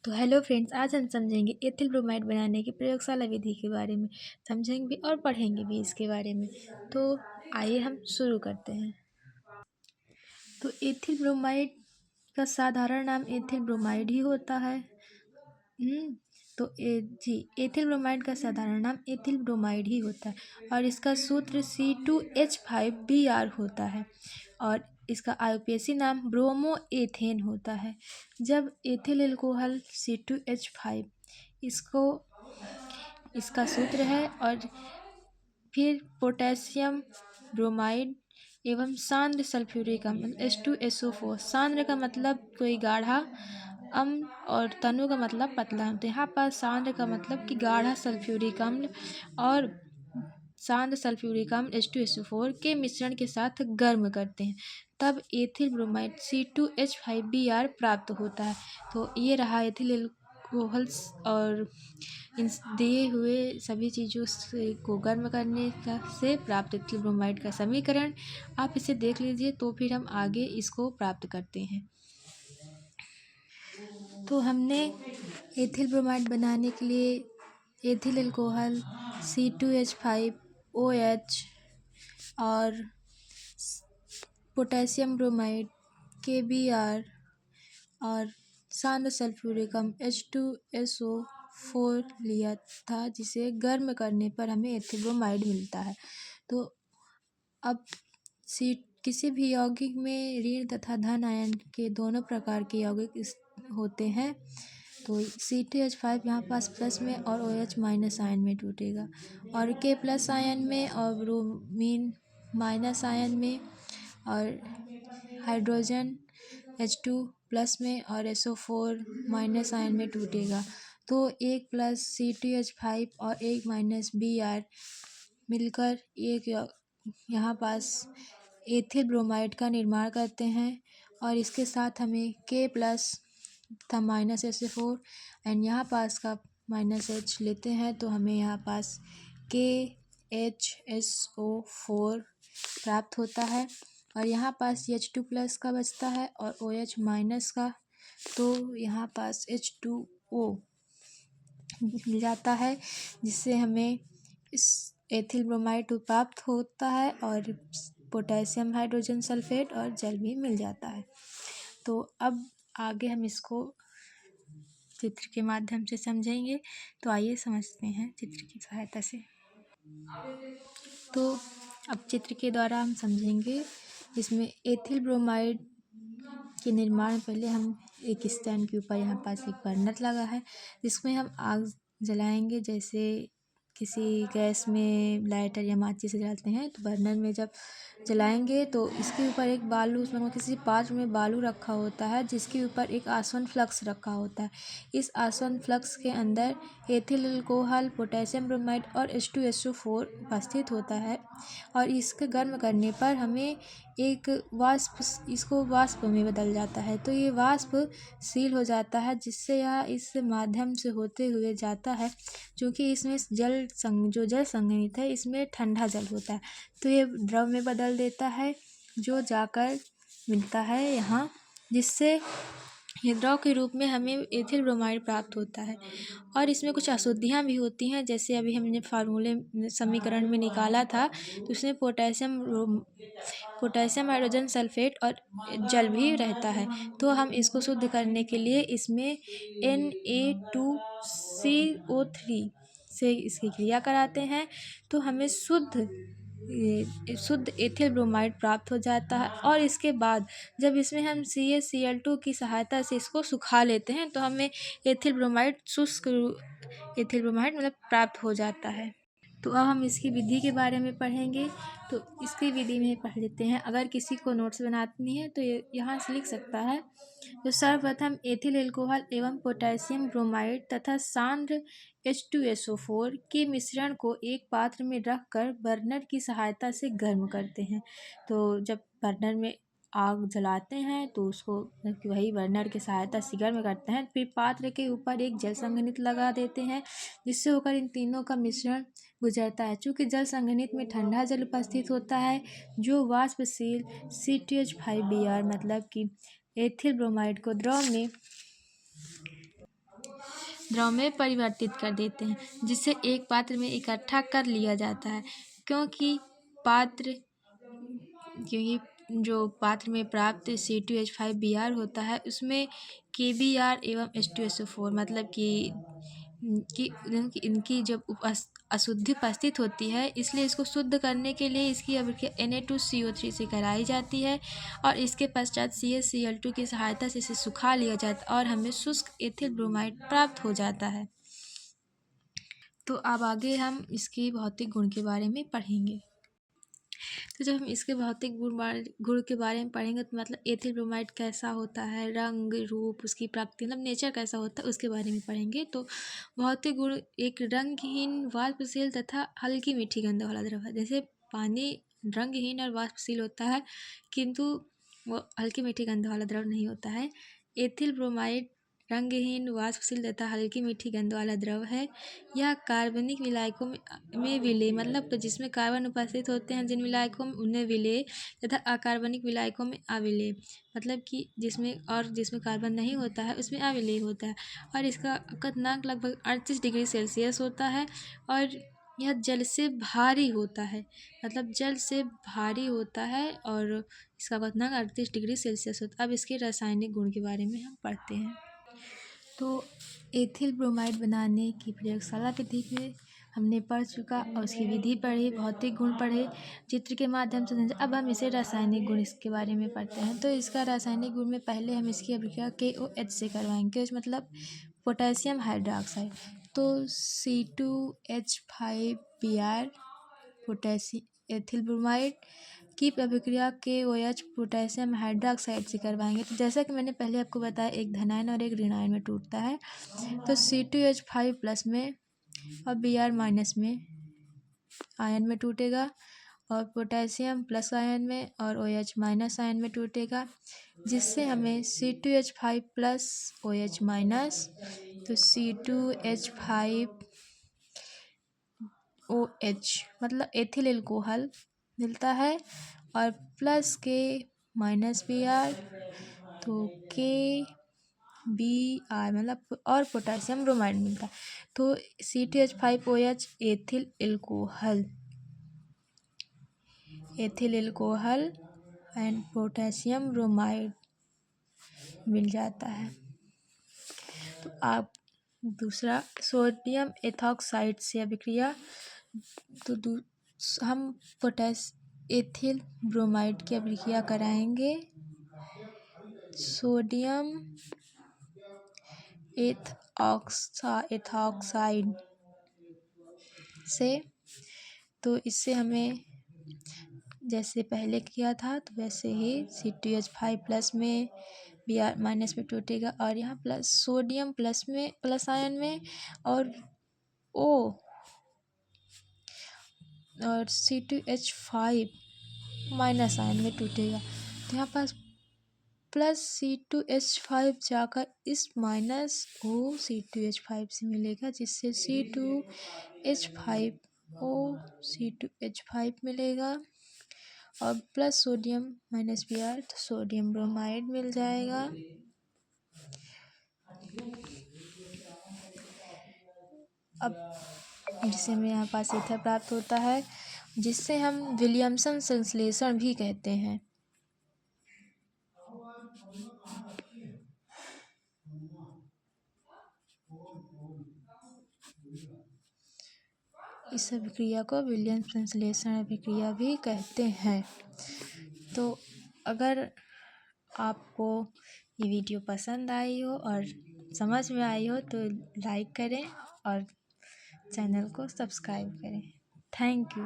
तो hello friends, आज हम समझेंगे एथिल ब्रोमाइड बनाने की प्रयोगशाला विधि के बारे में। समझेंगे भी और पढ़ेंगे भी इसके बारे में। तो आइए हम शुरू करते हैं। तो एथिल ब्रोमाइड का साधारण नाम एथिल ब्रोमाइड ही होता है। एथिल ब्रोमाइड का साधारण नाम एथिल ब्रोमाइड ही होता है और इसका सूत्र C2H5Br होता है और इसका आईयूपीएसी नाम ब्रोमो एथेन होता है। जब एथिल अल्कोहल C2H5 इसका सूत्र है और फिर पोटेशियम ब्रोमाइड एवं सांद्र सल्फ्यूरिक अम्ल H2SO4। सांद्र का मतलब कोई गाढ़ा, अम्ल और तनु का मतलब पतला। तो यहाँ पर सांद्र का मतलब कि गाढ़ा सल्फ्यूरिक अम्ल और सांद्र सल्फ्यूरिक अम्ल H2SO4 के मिश्रण के साथ गर्म करते हैं, तब एथिल ब्रोमाइड C2H5Br प्राप्त होता है। तो ये रहा एथिल अल्कोहल्स और इन दिए हुए सभी चीज़ों को गर्म करने से प्राप्त एथिल ब्रोमाइड का समीकरण। आप इसे देख लीजिए तो फिर हम आगे इसको प्राप्त करते हैं। तो हमने एथिल ब्रोमाइड बनाने के लिए एथिल अल्कोहल C2H5OH और पोटेशियम ब्रोमाइड KBr और सांद्र सल्फ्यूरिक अम्ल H2SO4 लिया था, जिसे गर्म करने पर हमें एथिल ब्रोमाइड मिलता है। तो अब किसी भी यौगिक में ऋण तथा धन आयन के दोनों प्रकार के यौगिक होते हैं। तो C2H5 यहाँ पास प्लस में और OH माइनस आयन में टूटेगा और K प्लस आयन में और ब्रोमीन माइनस आयन में और हाइड्रोजन H2 प्लस में और SO4 माइनस आयन में टूटेगा। तो एक प्लस C2H5 और एक माइनस Br मिलकर एक यहाँ पास एथिल ब्रोमाइड का निर्माण करते हैं और इसके साथ हमें K प्लस तथा माइनस SO4 एंड यहाँ पास का माइनस H लेते हैं तो हमें यहाँ पास KHSO4 प्राप्त होता है और यहाँ पास H2 प्लस का बचता है और OH माइनस का, तो यहाँ पास H2O मिल जाता है, जिससे हमें इस एथिल ब्रोमाइड प्राप्त होता है और पोटेशियम हाइड्रोजन सल्फेट और जल भी मिल जाता है। तो अब आगे हम इसको चित्र के माध्यम से समझेंगे। तो आइए समझते हैं चित्र की सहायता से। तो अब चित्र के द्वारा हम समझेंगे। इसमें एथिल ब्रोमाइड के निर्माण पहले हम एक स्टैंड के ऊपर यहाँ पास एक बर्नर लगा है, जिसमें हम आग जलाएंगे। जैसे किसी गैस में लाइटर या माचिस से जलाते हैं, तो बर्नर में जब जलाएंगे तो इसके ऊपर एक बालू, उसमें किसी पात्र में बालू रखा होता है, जिसके ऊपर एक आसवन फ्लक्स रखा होता है। इस आसवन फ्लक्स के अंदर एथिल अल्कोहल, पोटेशियम ब्रोमाइड और H2SO4 उपस्थित होता है और इसके गर्म करने पर हमें एक वाष्प में बदल जाता है। तो ये वाष्प सील हो जाता है, जिससे यह इस माध्यम से होते हुए जाता है। क्योंकि इसमें जल संग्रहित है, इसमें ठंडा जल होता है, तो ये द्रव में बदल देता है, जो जाकर मिलता है यहाँ, जिससे ये द्रव के रूप में हमें एथिल ब्रोमाइड प्राप्त होता है। और इसमें कुछ अशुद्धियाँ भी होती हैं, जैसे अभी हमने फार्मूले समीकरण में निकाला था, तो उसमें पोटेशियम हाइड्रोजन सल्फेट और जल भी रहता है। तो हम इसको शुद्ध करने के लिए इसमें Na2CO3 से इसकी क्रिया कराते हैं, तो हमें शुद्ध एथिल ब्रोमाइड प्राप्त हो जाता है। और इसके बाद जब इसमें हम CaCl2 की सहायता से इसको सुखा लेते हैं, तो हमें एथिल ब्रोमाइड मतलब प्राप्त हो जाता है। तो अब हम इसकी विधि के बारे में पढ़ेंगे। तो इसकी विधि में पढ़ लेते हैं। अगर किसी को नोट्स बनानी है तो ये यहाँ से लिख सकता है। तो सर्वप्रथम एथिल अल्कोहल एवं पोटेशियम ब्रोमाइड तथा सांद्र H2SO4 के मिश्रण को एक पात्र में रखकर बर्नर की सहायता से गर्म करते हैं। तो जब बर्नर में आग जलाते हैं तो उसको वही बर्नर की सहायता से गर्म करते हैं। फिर पात्र के ऊपर एक जल संघनित लगा देते हैं, जिससे होकर इन तीनों का मिश्रण गुजरता है। चूँकि जल संघनित में ठंडा जल उपस्थित होता है, जो वाष्पशील C2H5Br मतलब कि एथिल ब्रोमाइड को द्रव में द्रव में परिवर्तित कर देते हैं, जिससे एक पात्र में इकट्ठा कर लिया जाता है। क्योंकि जो पात्र में प्राप्त C2H5Br होता है, उसमें KBr एवं H2SO4 मतलब कि इनकी जब अशुद्धि उपस्थित होती है, इसलिए इसको शुद्ध करने के लिए इसकी अभिक्रिया Na2CO3 से कराई जाती है और इसके पश्चात CaCl2 की सहायता से इसे सुखा लिया जाता है और हमें शुष्क एथिल ब्रोमाइड प्राप्त हो जाता है। तो अब आगे हम इसके भौतिक गुण के बारे में पढ़ेंगे। तो जब हम इसके भौतिक गुण के बारे में पढ़ेंगे तो मतलब एथिल ब्रोमाइड कैसा होता है, रंग रूप, उसकी प्राकृतिक मतलब नेचर कैसा होता है, उसके बारे में पढ़ेंगे। तो भौतिक गुण एक रंगहीन, वाष्पशील तथा हल्की मीठी गंध वाला द्रव है। जैसे पानी रंगहीन और वाष्पशील होता है, किंतु वो हल्की मीठी गंध वाला द्रव नहीं होता है। एथिल ब्रोमाइड रंगहीन, वाष्पशील तथा हल्की मीठी गंध वाला द्रव है। यह कार्बनिक विलायकों में विलेय मतलब जिसमें कार्बन उपस्थित होते हैं जिन विलायकों में उनमें विलेय तथा अकार्बनिक विलायकों में अविलेय मतलब कि जिसमें कार्बन नहीं होता है उसमें अविलेय होता है। और इसका क्वथनांक लगभग 38 डिग्री सेल्सियस होता है और यह जल से भारी होता है मतलब जल से भारी होता है और इसका क्वथनांक 38 डिग्री सेल्सियस होता है। अब इसके रासायनिक गुण के बारे में हम पढ़ते हैं। तो एथिल ब्रोमाइड बनाने की प्रयोगशाला विधि में हमने पढ़ चुका और उसकी विधि पढ़ी, भौतिक गुण पढ़े, चित्र के माध्यम से समझे। अब हम इसे रासायनिक गुण इसके बारे में पढ़ते हैं। तो इसका रासायनिक गुण में पहले हम इसकी अभिक्रिया KOH से करवाएंगे। KOH मतलब पोटेशियम हाइड्रोक्साइड। तो C2H5Br पोटेशियम एथिल ब्रोमाइड की अभिक्रिया KOH पोटेशियम हाइड्रोक्साइड से करवाएंगे। तो जैसा कि मैंने पहले आपको बताया, एक धनायन और एक ऋणायन में टूटता है। तो C2H5 प्लस में और Br माइनस में आयन में टूटेगा और पोटेशियम प्लस आयन में और OH माइनस आयन में टूटेगा, जिससे हमें C2H5 प्लस OH माइनस तो C2H5OH मतलब एथिल एल्कोहल मिलता है और प्लस के माइनस Br तो KBr मतलब और पोटेशियम ब्रोमाइड मिलता है। तो C2H5OH ethyl alcohol and potassium bromide मिल जाता है। तो आप दूसरा सोडियम एथॉक्साइड से अभिक्रिया तो हम एथिल ब्रोमाइड की अभिक्रिया कराएंगे सोडियम एथॉक्साइड से। तो इससे हमें जैसे पहले किया था तो वैसे ही C2H5 प्लस में Br माइनस में टूटेगा और यहाँ प्लस सोडियम प्लस आयन में और C2H5 माइनस आयन में टूटेगा। तो यहाँ पास प्लस C2H5 जाकर इस माइनस O C2H5 से मिलेगा, जिससे C2H5 मिलेगा और प्लस सोडियम माइनस Br तो सोडियम ब्रोमाइड मिल जाएगा। अब जिससे हमें यहाँ पास ईथर प्राप्त होता है, जिससे हम विलियमसन संश्लेषण भी कहते हैं। इस अभिक्रिया को विलियमसन संश्लेषण अभिक्रिया भी कहते हैं। तो अगर आपको ये वीडियो पसंद आई हो और समझ में आई हो तो लाइक करें और चैनल को सब्सक्राइब करें। Thank you.